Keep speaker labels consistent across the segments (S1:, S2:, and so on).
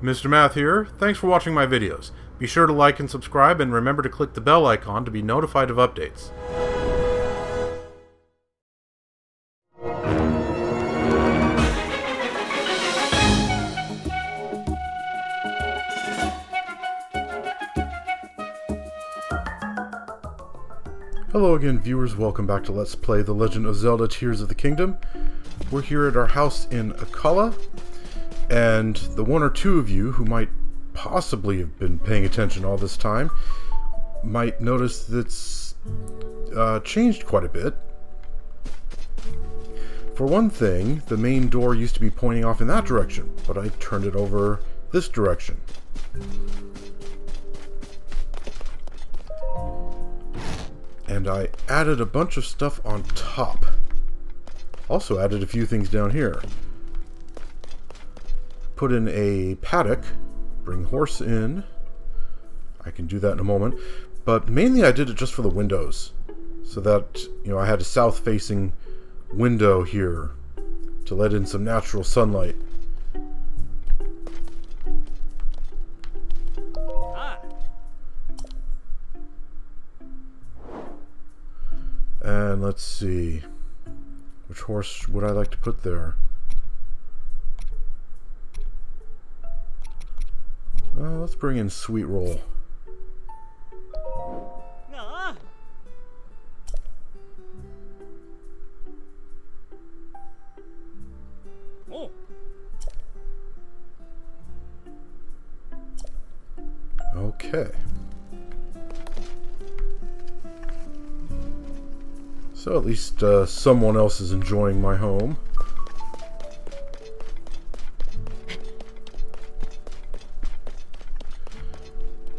S1: Mr. Math here. Thanks for watching my videos. Be sure to like and subscribe, and remember to click the bell icon to be notified of updates. Hello again, viewers. Welcome back to Let's Play The Legend of Zelda Tears of the Kingdom. We're here at our house in Akkala, and the one or two of you who might possibly have been paying attention all this time might notice that's changed quite a bit. For one thing, the main door used to be pointing off in that direction, but I turned it over this direction. And I added a bunch of stuff on top. Also added a few things down here. Put in a paddock. Bring horse in. I can do that in a moment. But mainly I did it just for the windows. So that, I had a south-facing window here to let in some natural sunlight. And let's see, which horse would I like to put there? Let's bring in Sweet Roll. Okay. So at least someone else is enjoying my home.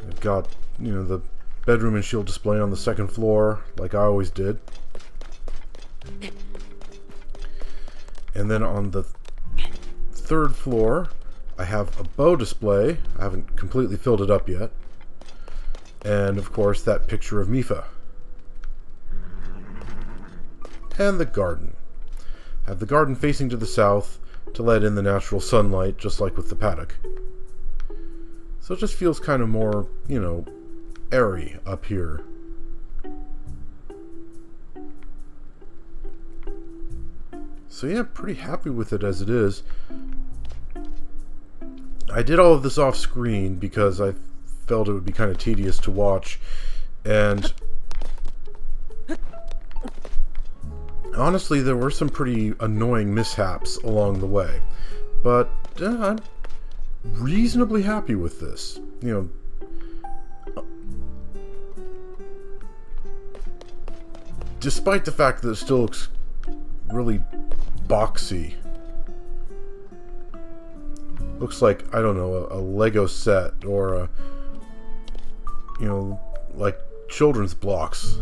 S1: I've got, the bedroom and shield display on the second floor, like I always did. And then on the third floor, I have a bow display. I haven't completely filled it up yet. And of course, that picture of Mifa. And the garden. I have the garden facing to the south to let in the natural sunlight, just like with the paddock. So it just feels kind of more, airy up here. So yeah, pretty happy with it as it is. I did all of this off screen because I felt it would be kind of tedious to watch, and honestly, there were some pretty annoying mishaps along the way, but I'm reasonably happy with this. Despite the fact that it still looks really boxy. Looks like, I don't know, a Lego set or a, like children's blocks.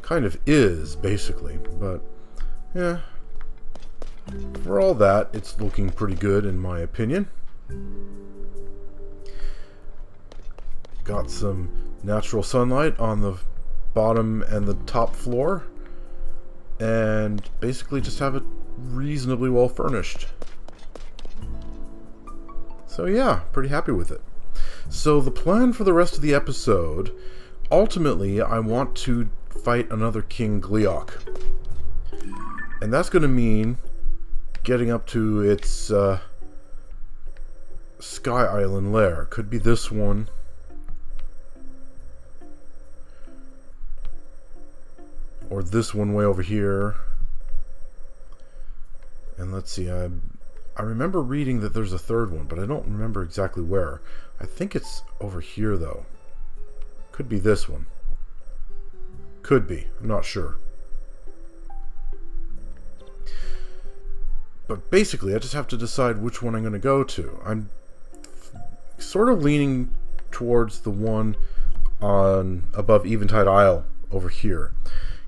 S1: Kind of is, basically, but yeah, for all that, it's looking pretty good in my opinion. Got some natural sunlight on the bottom and the top floor, and basically just have it reasonably well furnished. So yeah, pretty happy with it. So the plan for the rest of the episode, ultimately I want to fight another King Gleeok. And that's going to mean getting up to its Sky Island lair. Could be this one. Or this one way over here. And let's see, I remember reading that there's a third one, but I don't remember exactly where. I think it's over here, though. Could be this one. Could be. I'm not sure. But basically, I just have to decide which one I'm going to go to. I'm sort of leaning towards the one on above Eventide Isle over here.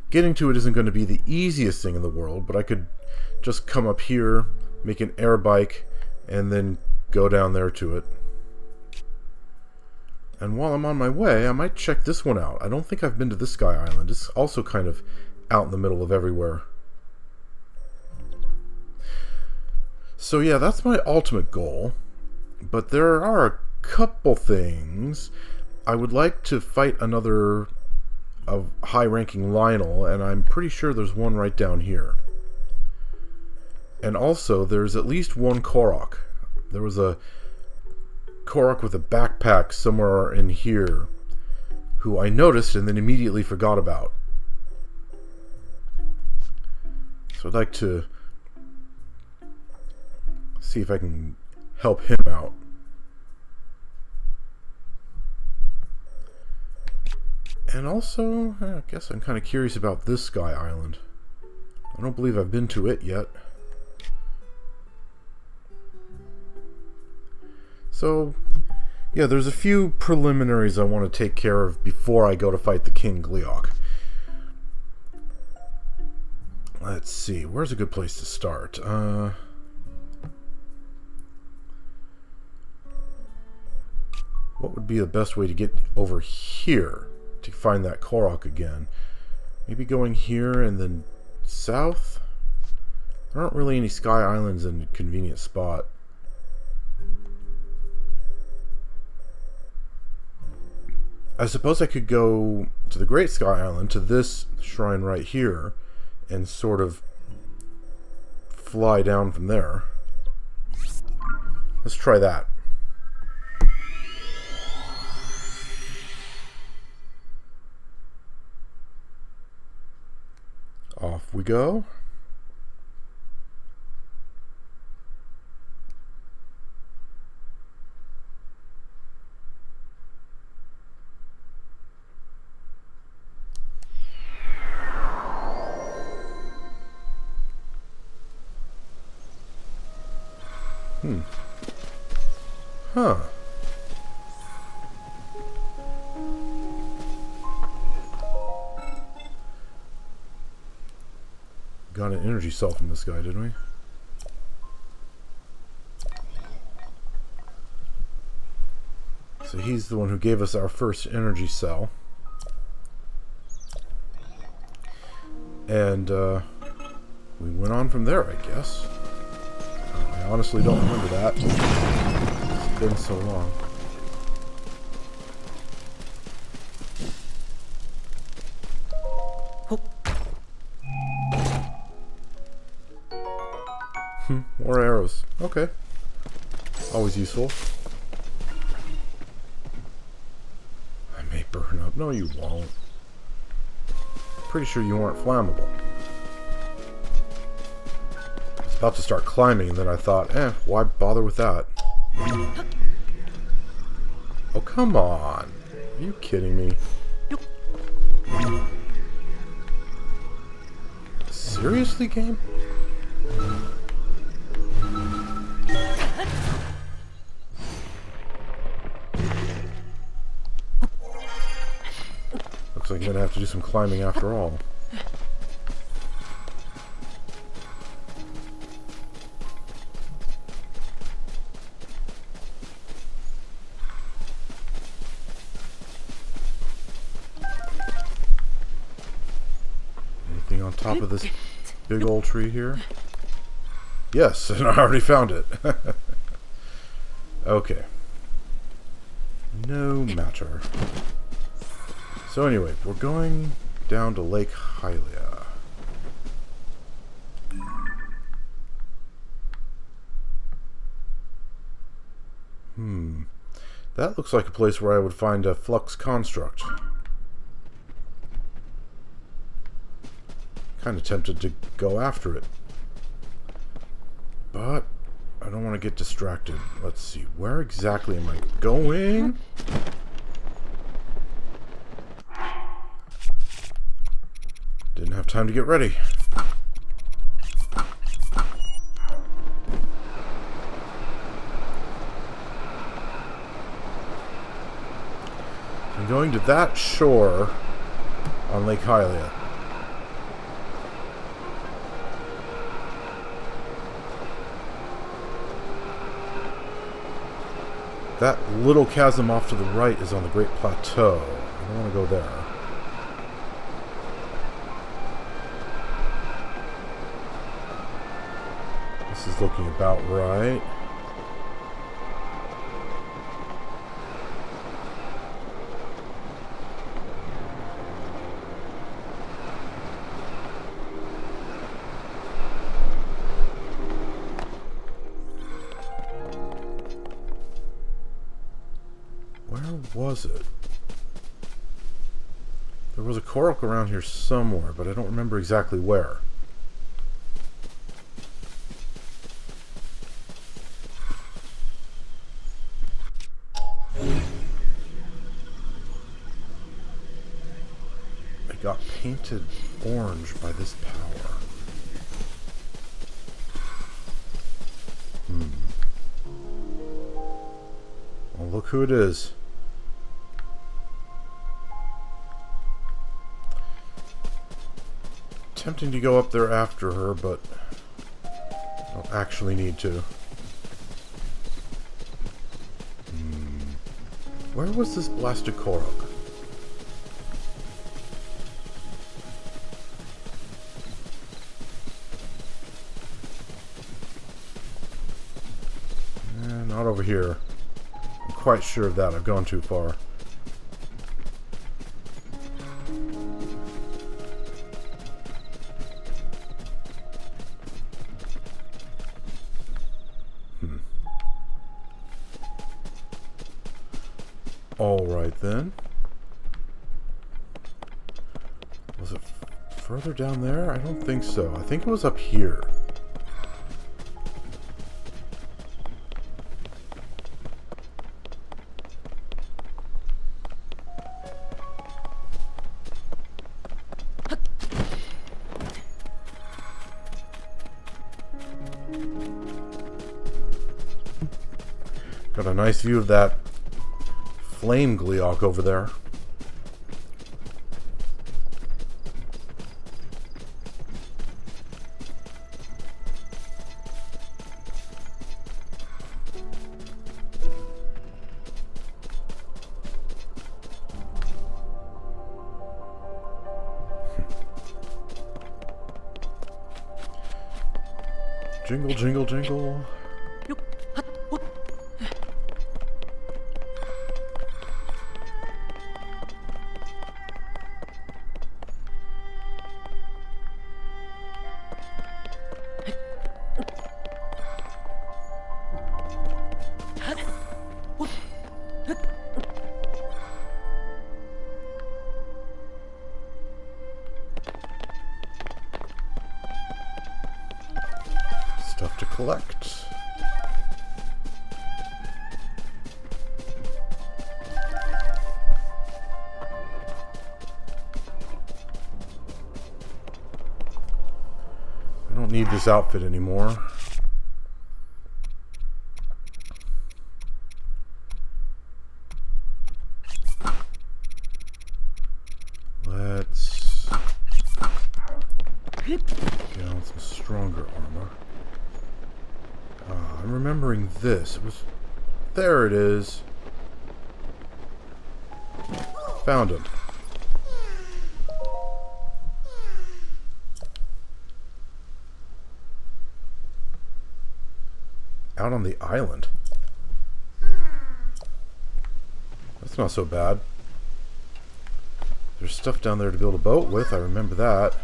S1: Getting to it isn't going to be the easiest thing in the world, but I could just come up here, make an air bike, and then go down there to it. And while I'm on my way, I might check this one out. I don't think I've been to this Sky Island. It's also kind of out in the middle of everywhere. So yeah, that's my ultimate goal. But there are a couple things. I would like to fight another high-ranking Lynel, and I'm pretty sure there's one right down here. And also, there's at least one Korok. There was a Korok with a backpack somewhere in here who I noticed and then immediately forgot about. So I'd like to see if I can help him out. And also, I guess I'm kind of curious about this Sky Island. I don't believe I've been to it yet. So, yeah, there's a few preliminaries I want to take care of before I go to fight the King Gleeok. Let's see, where's a good place to start? What would be the best way to get over here to find that Korok again? Maybe going here and then south? There aren't really any Sky Islands in a convenient spot. I suppose I could go to the Great Sky Island, to this shrine right here, and sort of fly down from there. Let's try that. Off we go. Huh. Got an energy cell from this guy, didn't we? So he's the one who gave us our first energy cell. And we went on from there, I guess. I honestly don't remember that. It's been so long. More arrows. Okay. Always useful. I may burn up. No, you won't. Pretty sure you weren't flammable. I was about to start climbing, and then I thought, why bother with that? Oh, come on. Are you kidding me? Seriously, game? Looks like I'm gonna have to do some climbing after all. Anything on top of this big old tree here? Yes, and I already found it. Okay. No matter. So anyway, we're going down to Lake Hylia. That looks like a place where I would find a Flux Construct. Kind of tempted to go after it. But I don't want to get distracted. Let's see, where exactly am I going? Didn't have time to get ready. I'm going to that shore on Lake Hylia. That little chasm off to the right is on the Great Plateau. I don't want to go there. This is looking about right. Where was it? There was a Korok around here somewhere, but I don't remember exactly where. It got painted orange by this power. Well, look who it is. Tempting to go up there after her, but I don't actually need to. Where was this blasted Korok? Not over here. I'm quite sure of that. I've gone too far. Alright then. Was it further down there? I don't think so. I think it was up here. Got a nice view of that King Gleeok over there. Jingle, jingle, jingle. Stuff to collect. I don't need this outfit anymore. Let's get on some stronger armor. I'm remembering this. It was... There it is. Found him. Out on the island. That's not so bad. There's stuff down there to build a boat with. I remember that.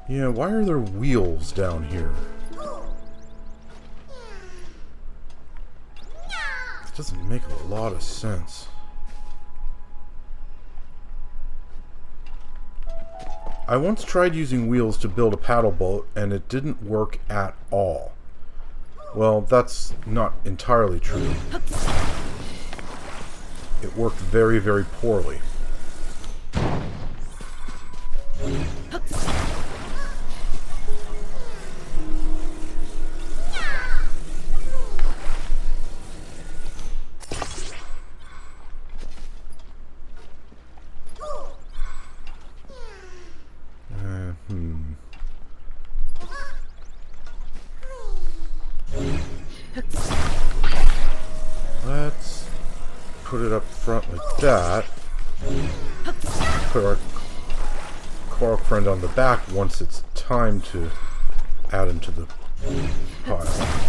S1: Yeah, why are there wheels down here? It doesn't make a lot of sense. I once tried using wheels to build a paddle boat, and it didn't work at all. Well, that's not entirely true. it worked very, very poorly. Let's put it up front like that. Put our Korok friend on the back once it's time to add him to the pile.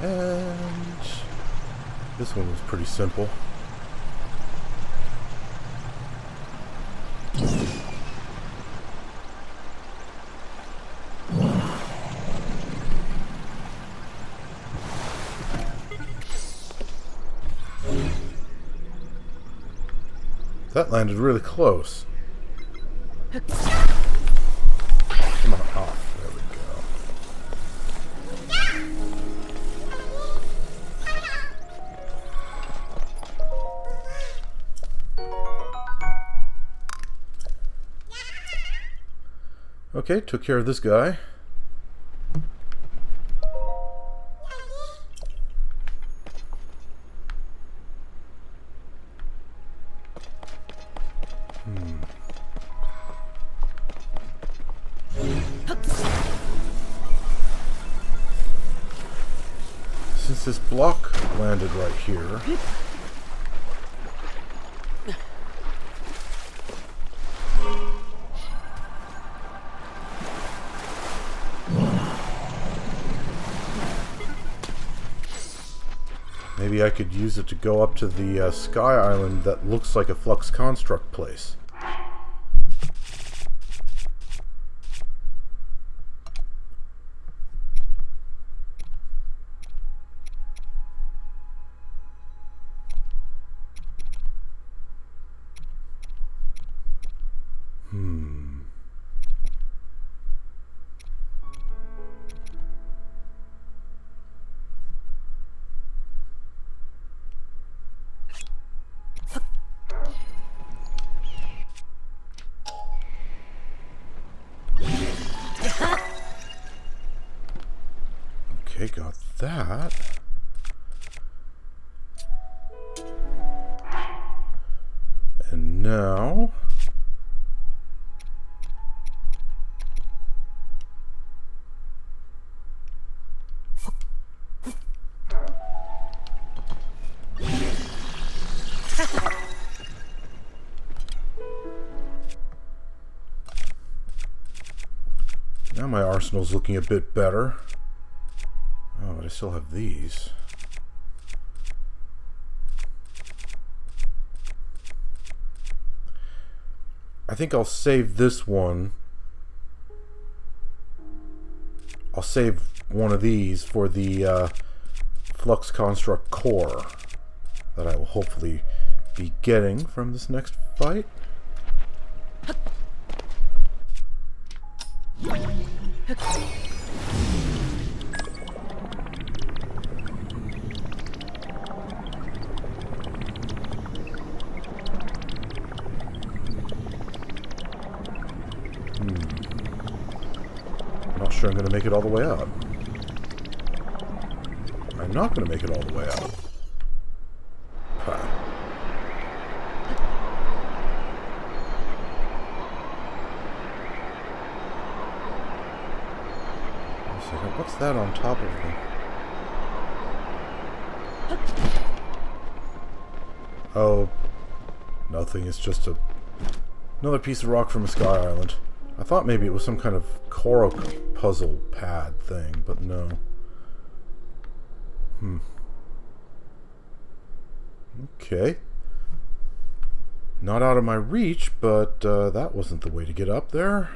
S1: And this one was pretty simple. That landed really close. Come on, off. There we go. Okay, took care of this guy. Since this block landed right here, maybe I could use it to go up to the Sky Island that looks like a Flux Construct place. Okay, got that. And now my arsenal's looking a bit better. Oh, but I still have these. I think I'll save this one. I'll save one of these for the Flux Construct core that I will hopefully be getting from this next fight. Not sure I'm going to make it all the way out. I'm not going to make it all the way out. second. What's that on top of me? Oh, nothing. It's just another piece of rock from a sky island. I thought maybe it was some kind of Korok puzzle pad thing, but no. Okay. Not out of my reach, but that wasn't the way to get up there.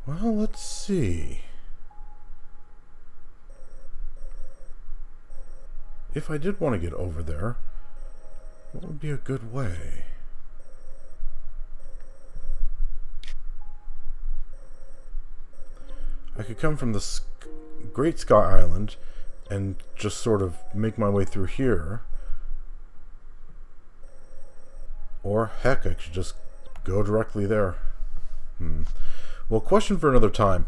S1: Well, let's see. If I did want to get over there, what would be a good way? I could come from the Great Sky Island and just sort of make my way through here. Or, heck, I could just go directly there. Well, question for another time.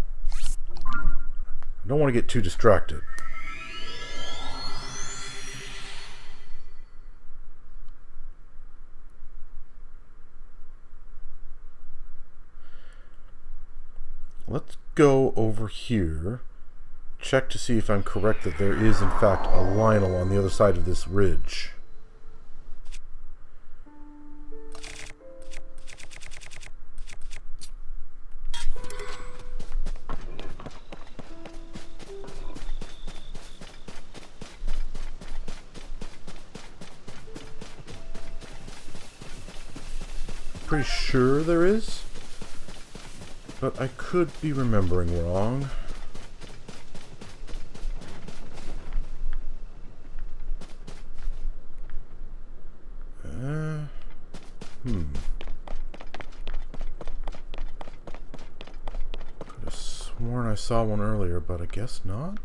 S1: I don't want to get too distracted. Let's go over here, check to see if I'm correct that there is in fact a Lynel on the other side of this ridge. Pretty sure there is. But I could be remembering wrong. Could have sworn I saw one earlier, but I guess not.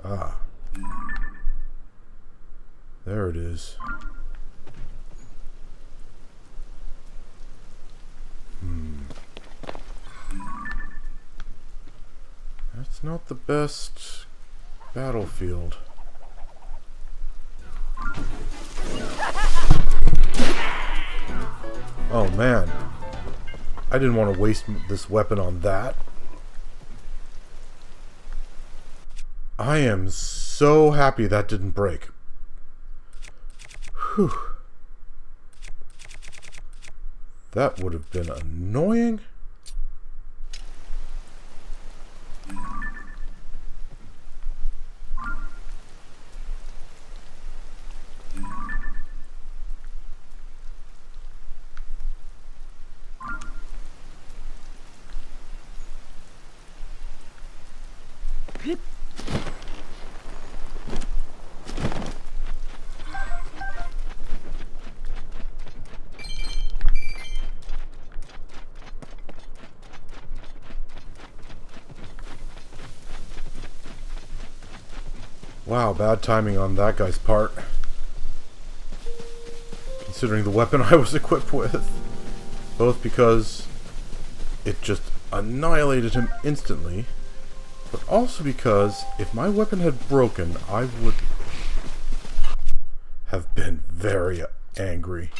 S1: Ah. There it is. That's not the best battlefield. Oh man. I didn't want to waste this weapon on that. I am so happy that didn't break. Whew. That would have been annoying. Wow, bad timing on that guy's part. Considering the weapon I was equipped with. Both because it just annihilated him instantly, but also because if my weapon had broken, I would have been very angry.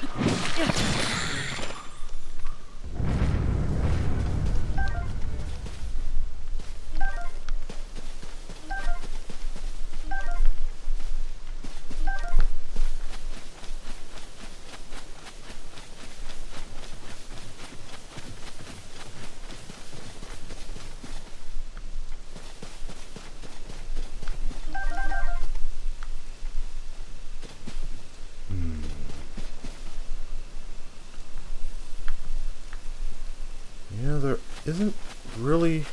S1: Yeah, there isn't really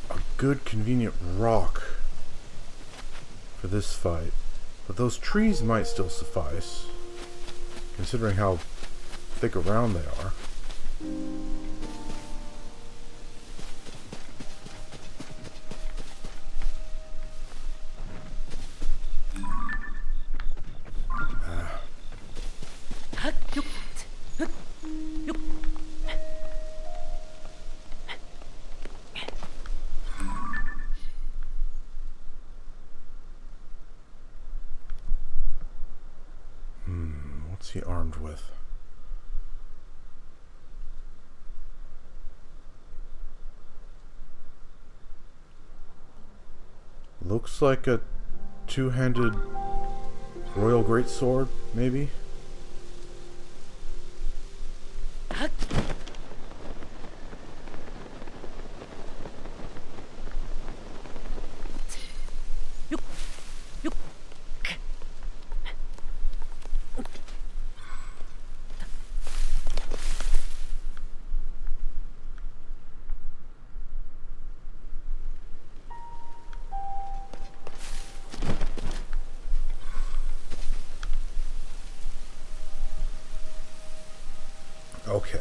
S1: a good convenient rock for this fight, but those trees might still suffice, considering how thick around they are. What's he armed with? Looks like a two-handed royal greatsword, maybe? Okay.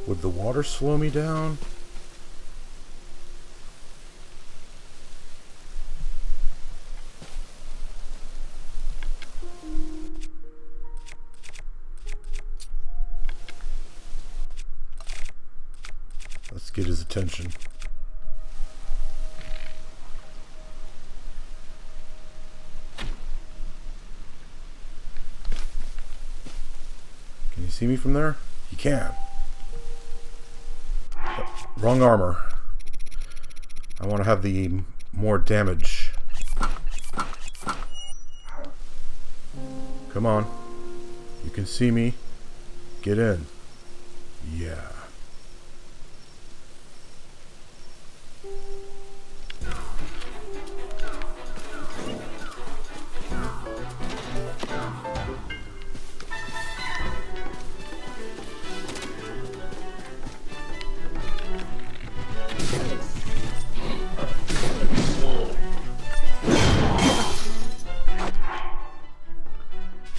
S1: Would the water slow me down? Let's get his attention. Can you see me from there? You can. Wrong armor. I want to have the more damage. Come on. You can see me. Get in. Yeah.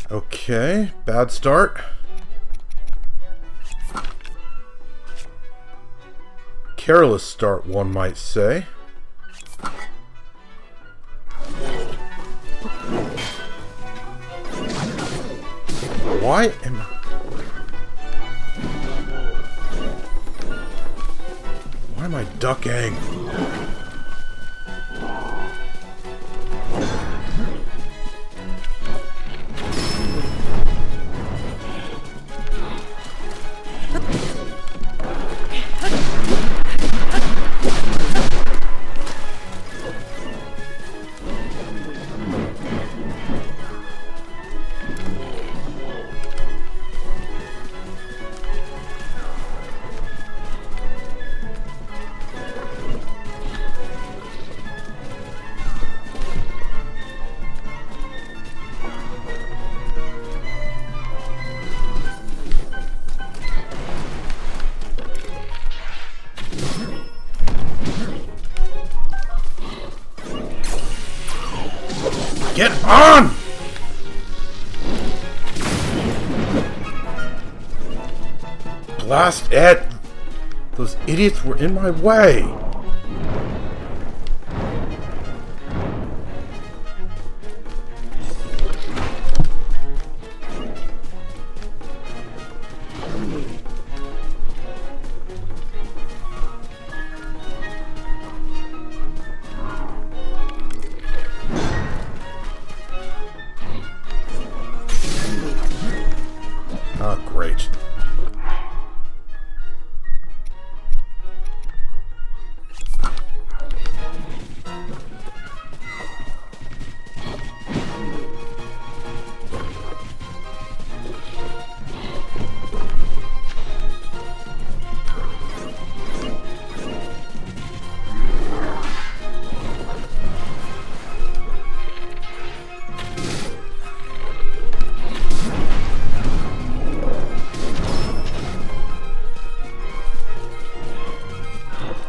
S1: Okay, bad start. Careless start, one might say. Why am I ducking? Get on! Blast it! Those idiots were in my way! Oh, great.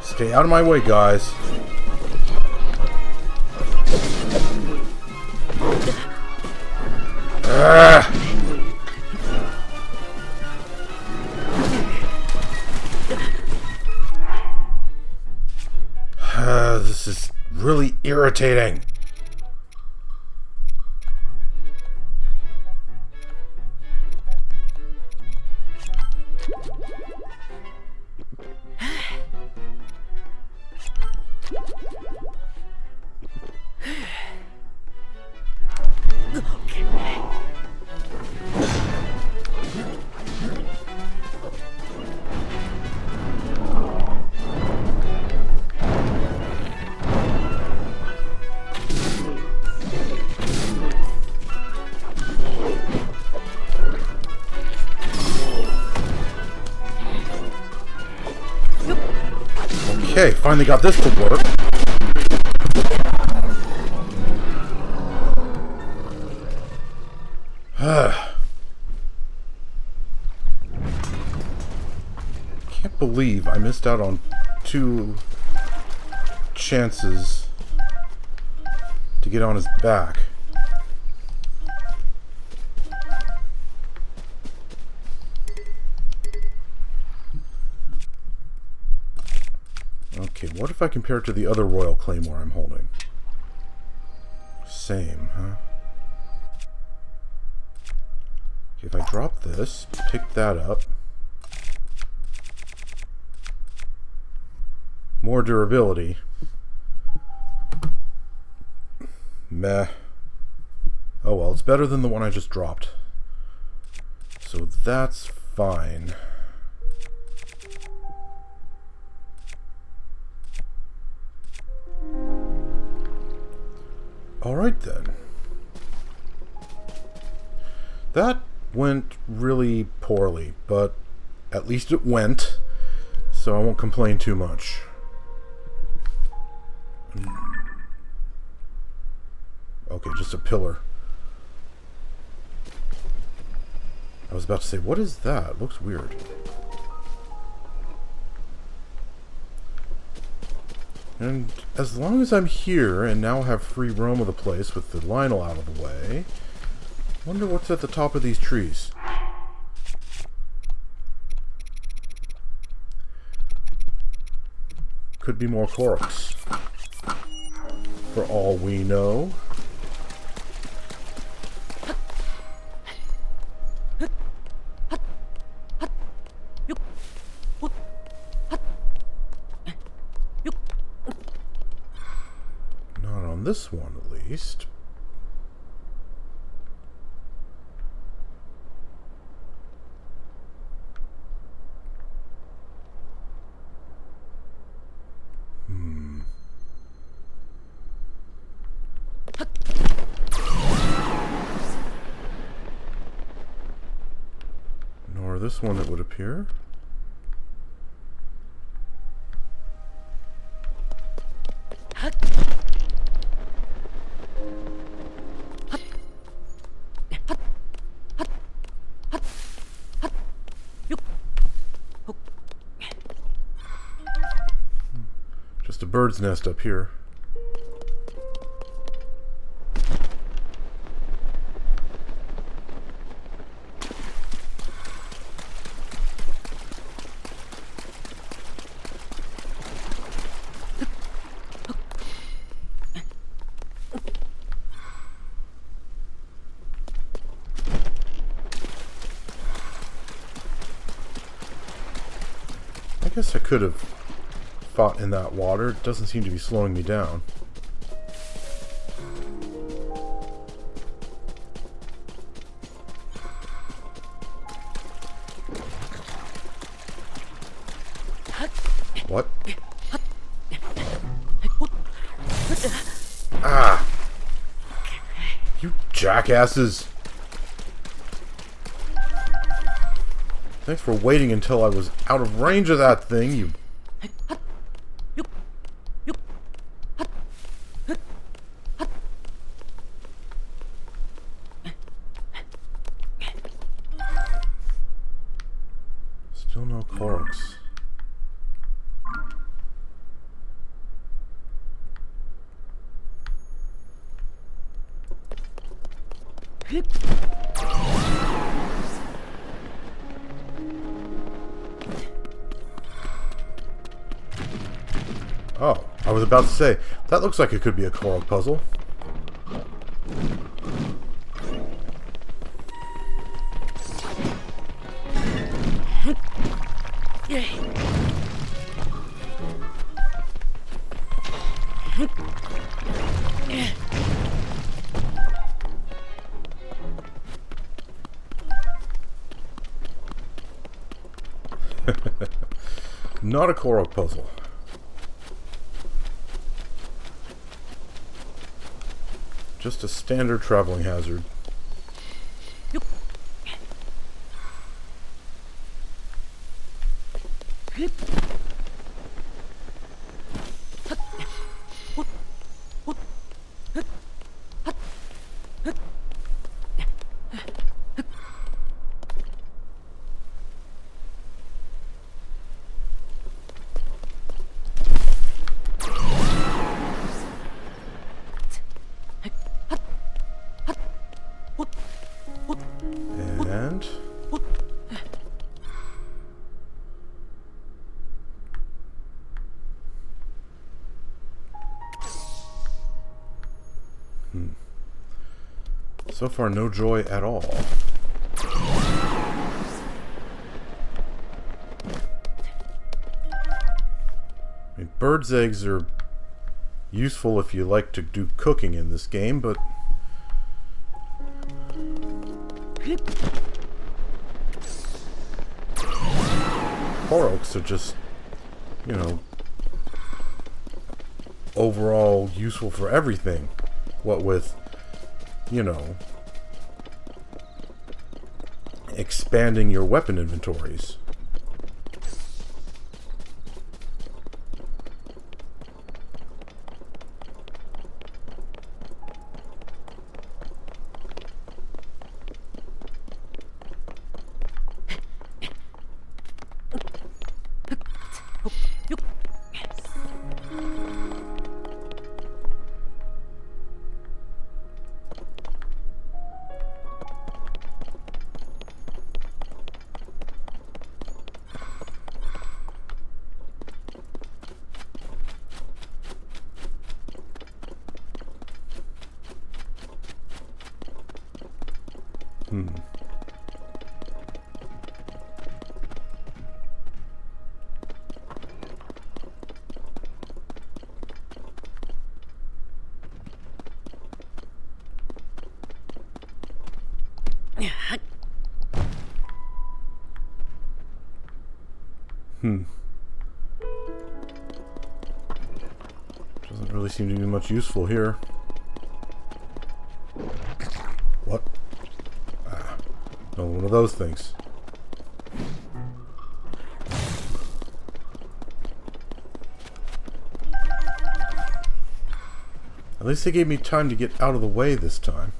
S1: Stay out of my way, guys. irritating. Okay, finally got this to work. Can't believe I missed out on 2 chances to get on his back. Okay, what if I compare it to the other Royal Claymore I'm holding? Same, huh? Okay, if I drop this, pick that up. More durability. Meh. Oh well, it's better than the one I just dropped. So that's fine. Alright then. That went really poorly, but at least it went, so I won't complain too much. Okay, just a pillar. I was about to say, what is that? It looks weird. And as long as I'm here and now have free roam of the place with the Lynel out of the way, I wonder what's at the top of these trees. Could be more Koroks. For all we know. Not on this one, at least. Nor this one, it would appear. Just a bird's nest up here. I guess I could have fought in that water. It doesn't seem to be slowing me down. What? Ah! You jackasses! Thanks for waiting until I was out of range of that thing, you... Still no Koroks. Oh, I was about to say, that looks like it could be a Korok puzzle. Not a Korok puzzle. Just a standard traveling hazard. So far, no joy at all. I mean, birds' eggs are useful if you like to do cooking in this game, but Koroks are just, you know, overall useful for everything. What with, you know, expanding your weapon inventories. Doesn't really seem to be much useful here. What? Ah, no, one of those things. At least they gave me time to get out of the way this time.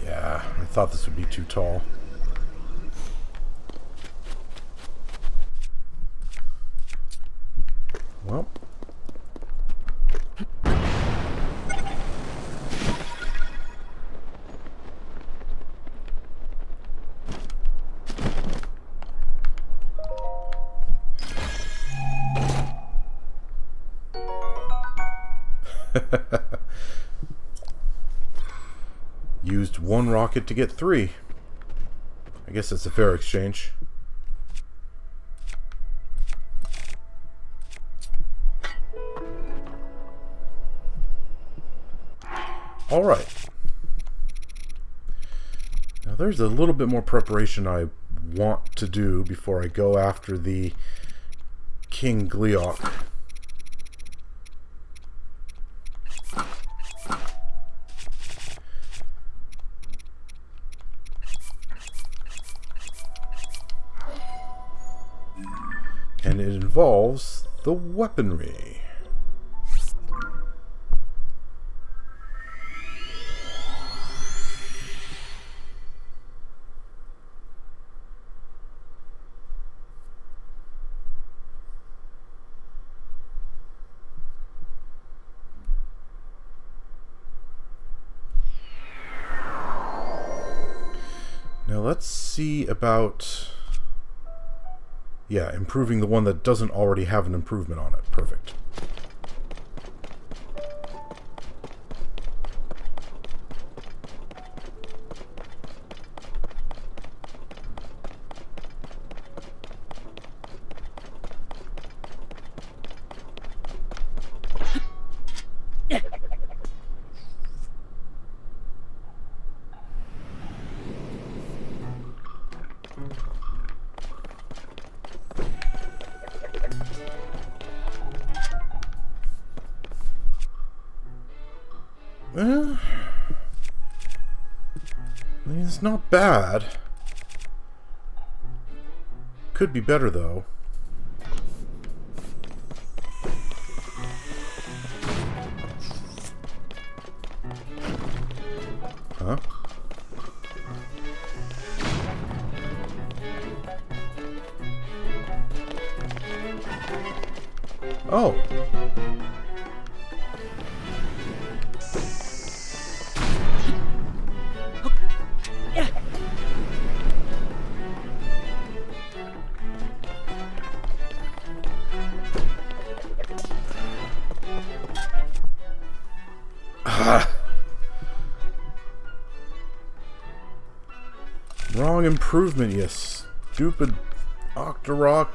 S1: Yeah, I thought this would be too tall. Well. Used one rocket to get 3. I guess that's a fair exchange. Alright. Now there's a little bit more preparation I want to do before I go after the King Gleeok. And it involves the weaponry. Now let's see about Yeah, improving the one that doesn't already have an improvement on it. Perfect. I mean, it's not bad. Could be better, though. Huh? Oh. Wrong improvement, you stupid Octorok.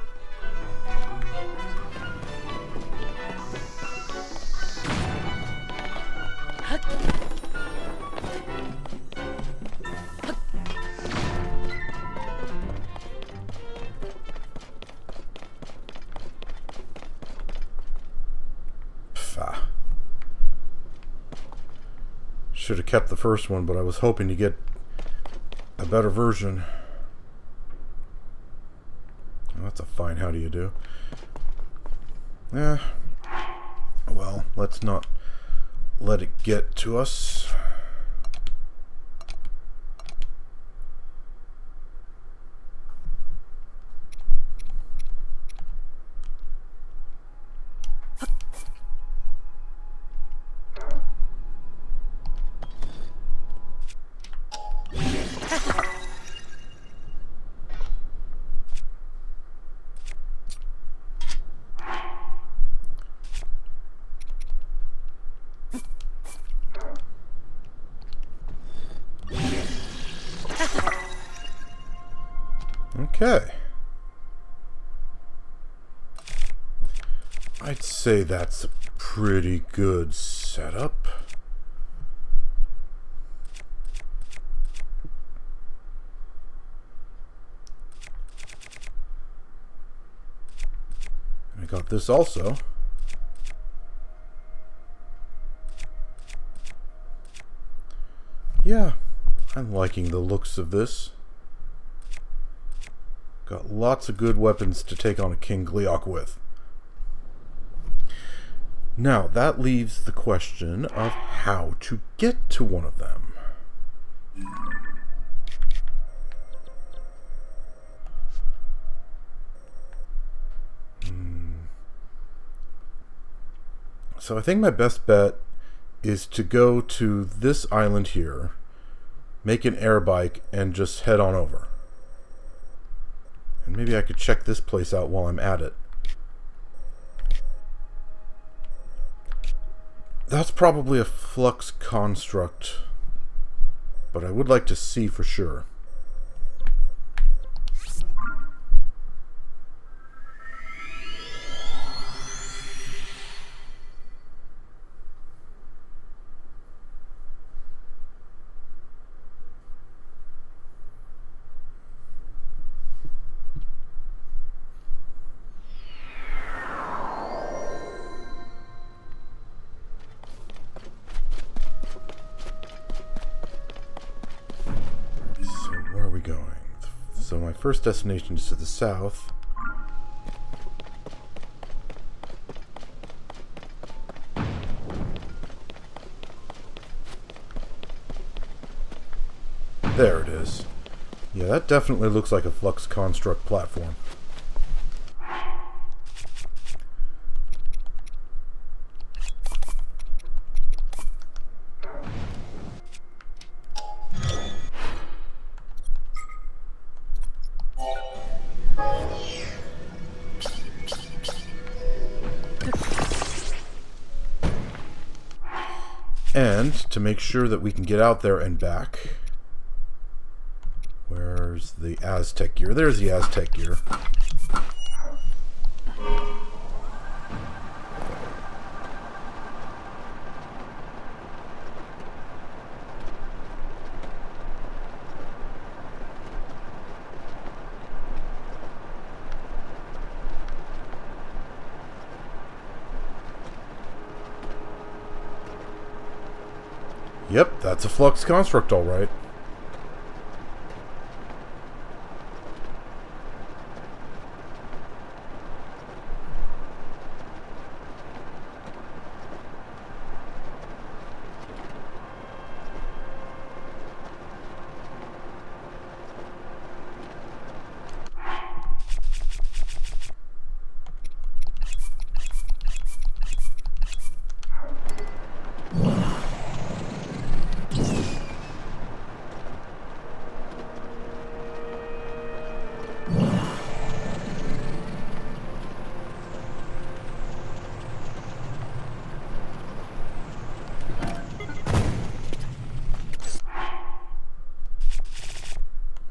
S1: Should have kept the first one, but I was hoping to get a better version. Oh, that's a fine how do you do. Yeah. Well, let's not let it get to us. Okay. I'd say that's a pretty good setup. I got this also. Yeah, I'm liking the looks of this. Got lots of good weapons to take on a King Gleeok with. Now, that leaves the question of how to get to one of them. So I think my best bet is to go to this island here, make an air bike, and just head on over. And maybe I could check this place out while I'm at it. That's probably a Flux Construct, but I would like to see for sure. So my first destination is to the south. There it is. Yeah, that definitely looks like a Flux Construct platform. And to make sure that we can get out there and back, where's the Aztec gear? There's the Aztec gear. Yep, that's a Flux Construct, all right.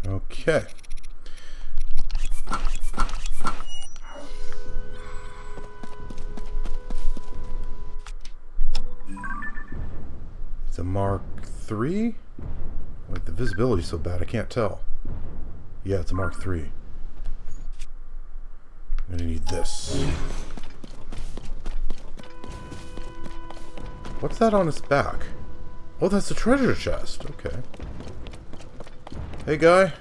S1: Okay. It's a Mark III? Wait, the visibility's so bad I can't tell. Yeah, it's a Mark III. I'm gonna need this. What's that on its back? Oh, that's a treasure chest. Okay. Hey, guy.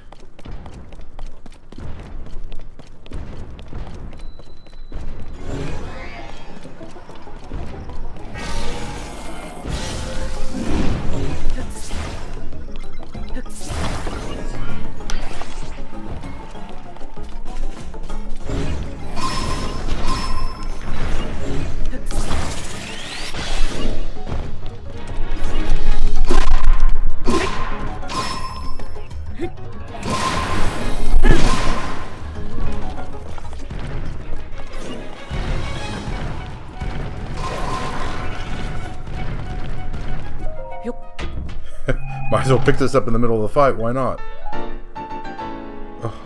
S1: Might as well pick this up in the middle of the fight, why not?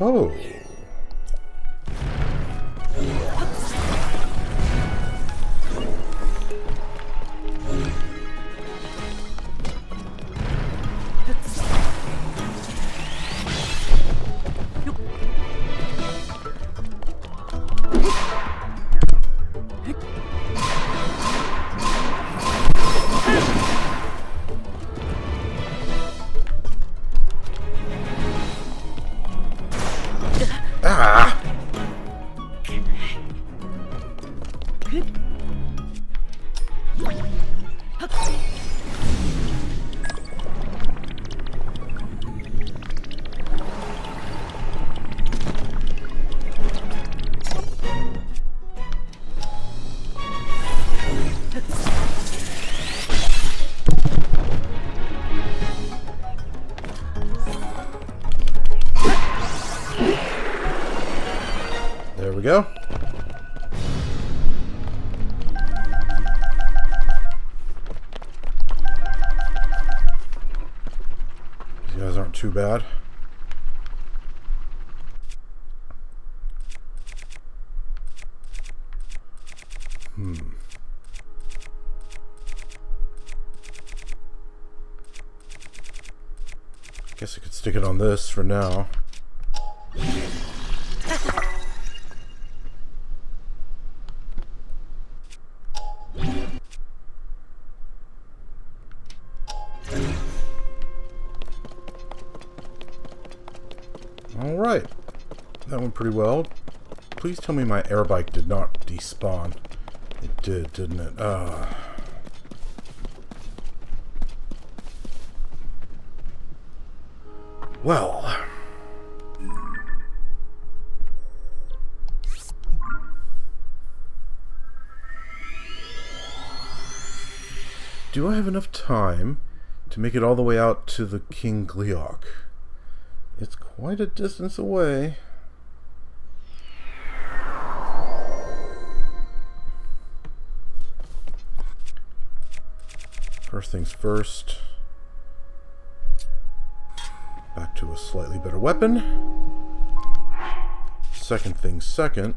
S1: Oh. There we go. These guys aren't too bad. Guess I could stick it on this for now. Alright. That went pretty well. Please tell me my air bike did not despawn. It did, didn't it? Well. Do I have enough time to make it all the way out to the King Gleeok? It's quite a distance away. First things first. Back to a slightly better weapon. Second things second.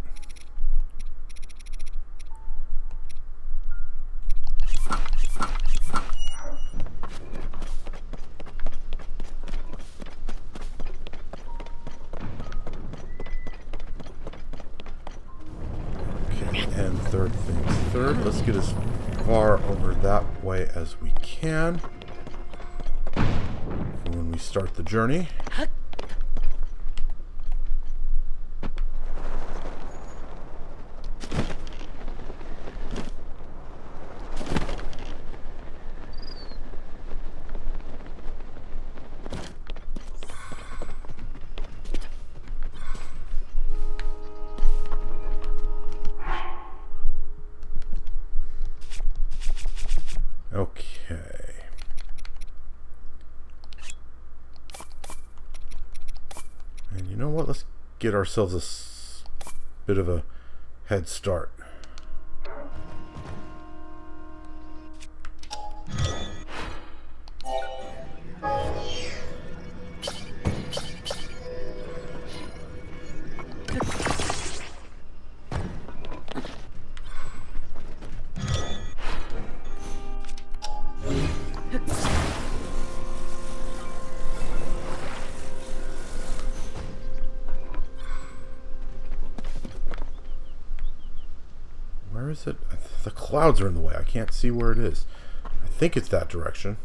S1: Okay, and third things third. Let's get as far over that way as we can for when we start the journey. Okay. And you know what? Let's get ourselves a bit of a head start. Where is it? The clouds are in the way. I can't see where it is. I think it's that direction.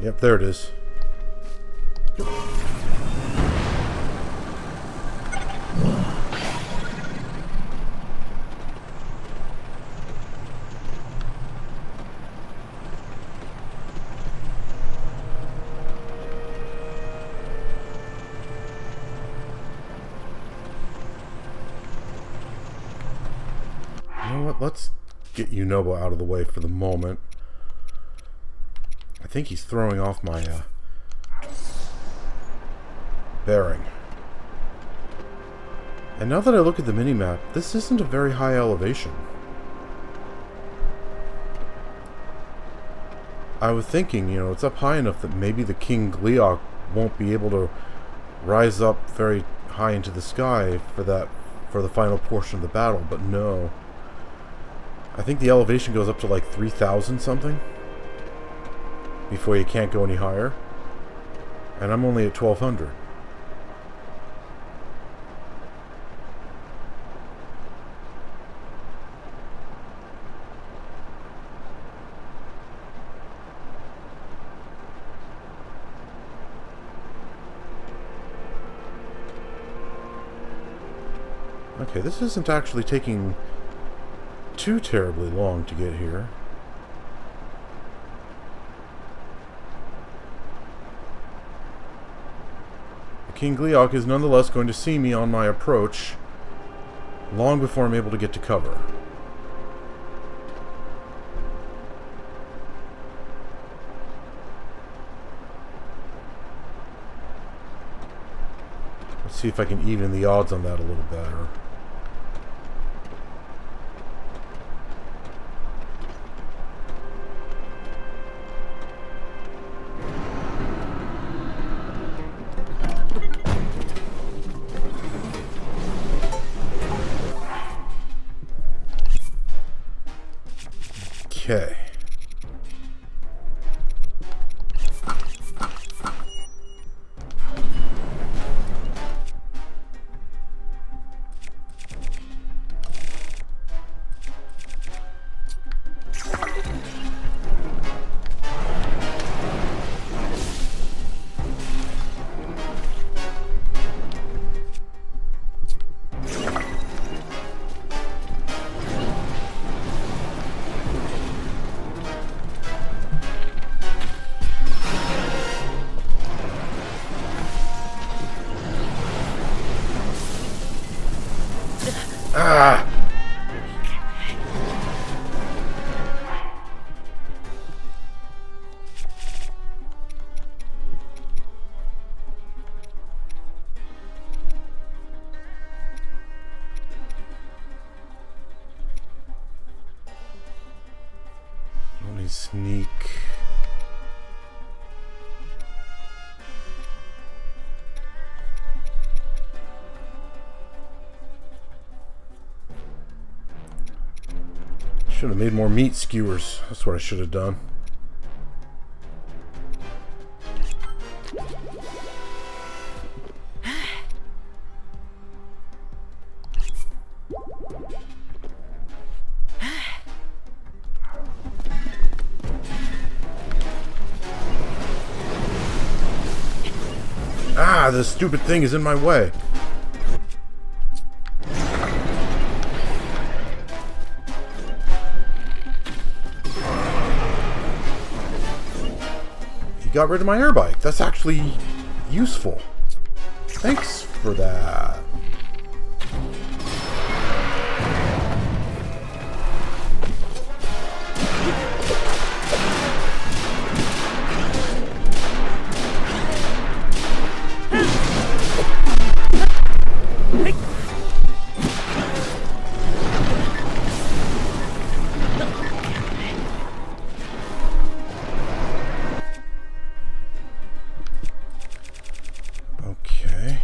S1: Yep, there it is. Let's get Yunobo out of the way for the moment. I think he's throwing off my bearing. And now that I look at the minimap, this isn't a very high elevation. I was thinking, you know, it's up high enough that maybe the King Gleeok won't be able to rise up very high into the sky for the final portion of the battle, but no. I think the elevation goes up to like 3,000 something before you can't go any higher. And I'm only at 1,200. Okay, this isn't actually taking too terribly long to get here. King Gleeok is nonetheless going to see me on my approach long before I'm able to get to cover. Let's see if I can even the odds on that a little better. Okay. Ah! me sneak. Should have made more meat skewers. That's what I should have done. Ah, this stupid thing is in my way. He got rid of my air bike. That's actually useful. Thanks for that. Okay.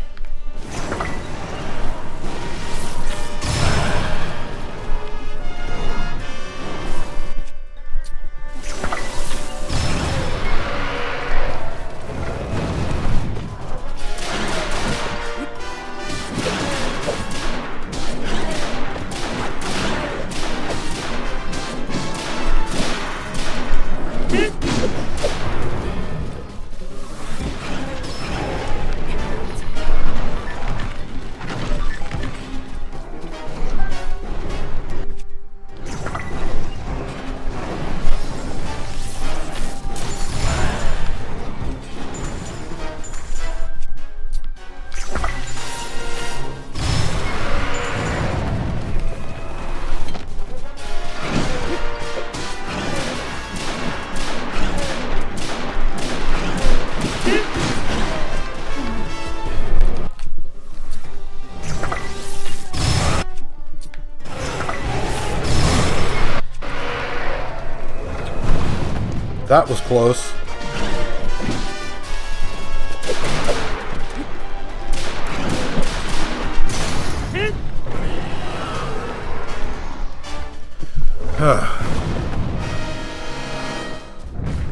S1: That was close.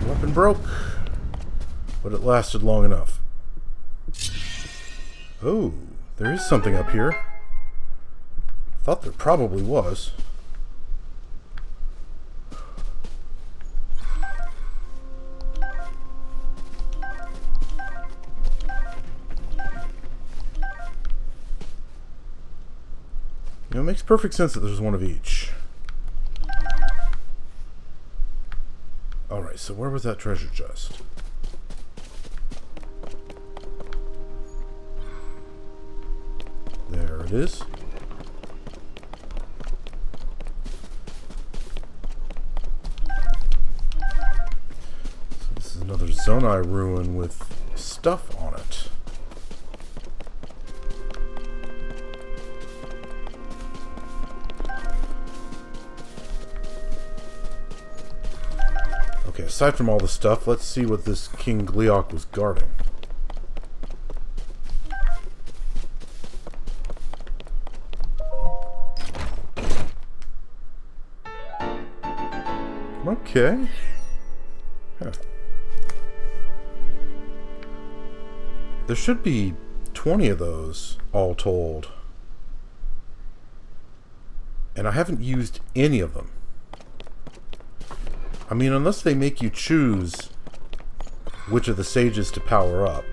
S1: Weapon broke, but it lasted long enough. Oh, there is something up here. I thought there probably was. You know, it makes perfect sense that there's one of each. Alright, so where was that treasure chest? There it is. So this is another Zonai ruin with stuff on it. Okay, aside from all the stuff, let's see what this King Gleeok was guarding. Okay. Huh. There should be 20 of those, all told. And I haven't used any of them. I mean, unless they make you choose which of the sages to power up.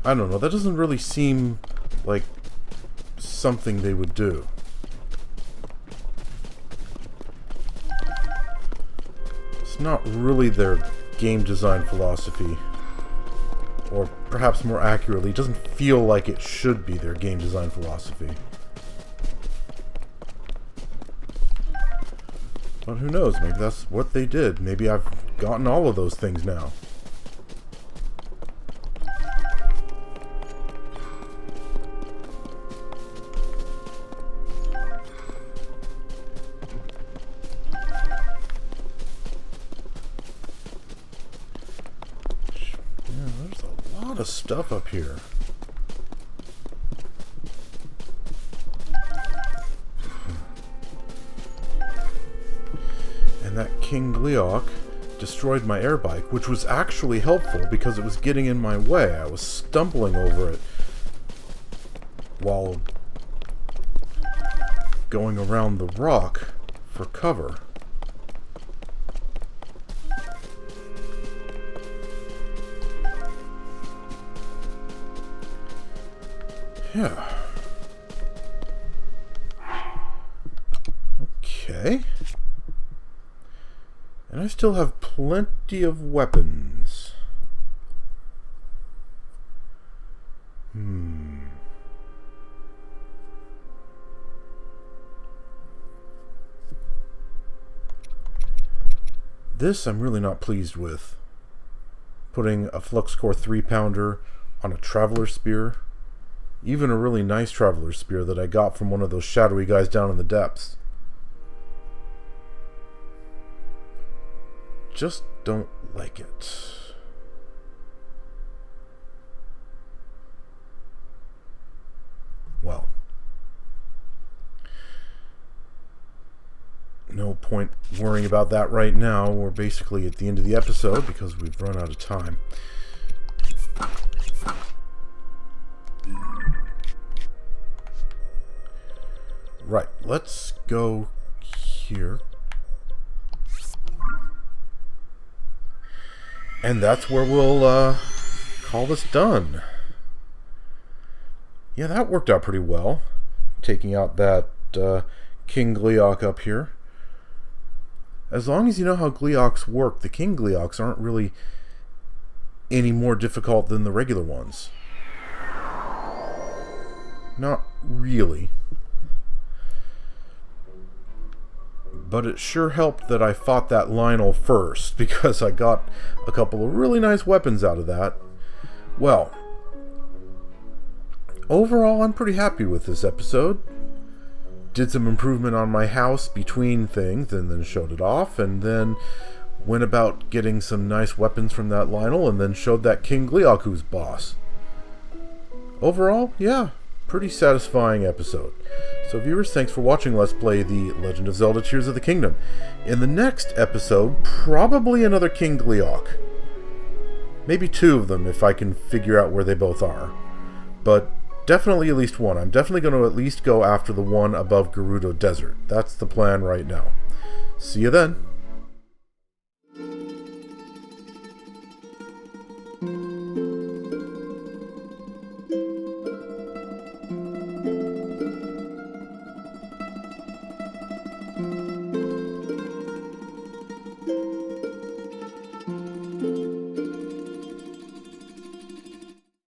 S1: I don't know, that doesn't really seem like something they would do. It's not really their game design philosophy. Or perhaps more accurately, it doesn't feel like it should be their game design philosophy. But who knows, maybe that's what they did. Maybe I've gotten all of those things now. lot of stuff up here. And that King Gleeok destroyed my air bike, which was actually helpful because it was getting in my way. I was stumbling over it while going around the rock for cover. Yeah. Okay. And I still have plenty of weapons. This I'm really not pleased with. Putting a Flux Core 3-pounder on a Traveler Spear. Even a really nice Traveler Spear that I got from one of those shadowy guys down in the depths. Just don't like it. Well, no point worrying about that right now. We're basically at the end of the episode because we've run out of time. Right, let's go here. And that's where we'll call this done. Yeah, that worked out pretty well. Taking out that King Gleeok up here. As long as you know how Gleeoks work, the King Gleeoks aren't really any more difficult than the regular ones. Not really. But it sure helped that I fought that Lynel first, because I got a couple of really nice weapons out of that. Well, overall I'm pretty happy with this episode. Did some improvement on my house between things, and then showed it off, and then went about getting some nice weapons from that Lynel, and then showed that King Gleeok who's boss. Overall, yeah, pretty satisfying episode. So viewers, thanks for watching Let's Play The Legend of Zelda Tears of the Kingdom. In the next episode, probably another King Gleeok. Maybe two of them if I can figure out where they both are. But definitely at least one. I'm definitely going to at least go after the one above Gerudo Desert. That's the plan right now. See you then.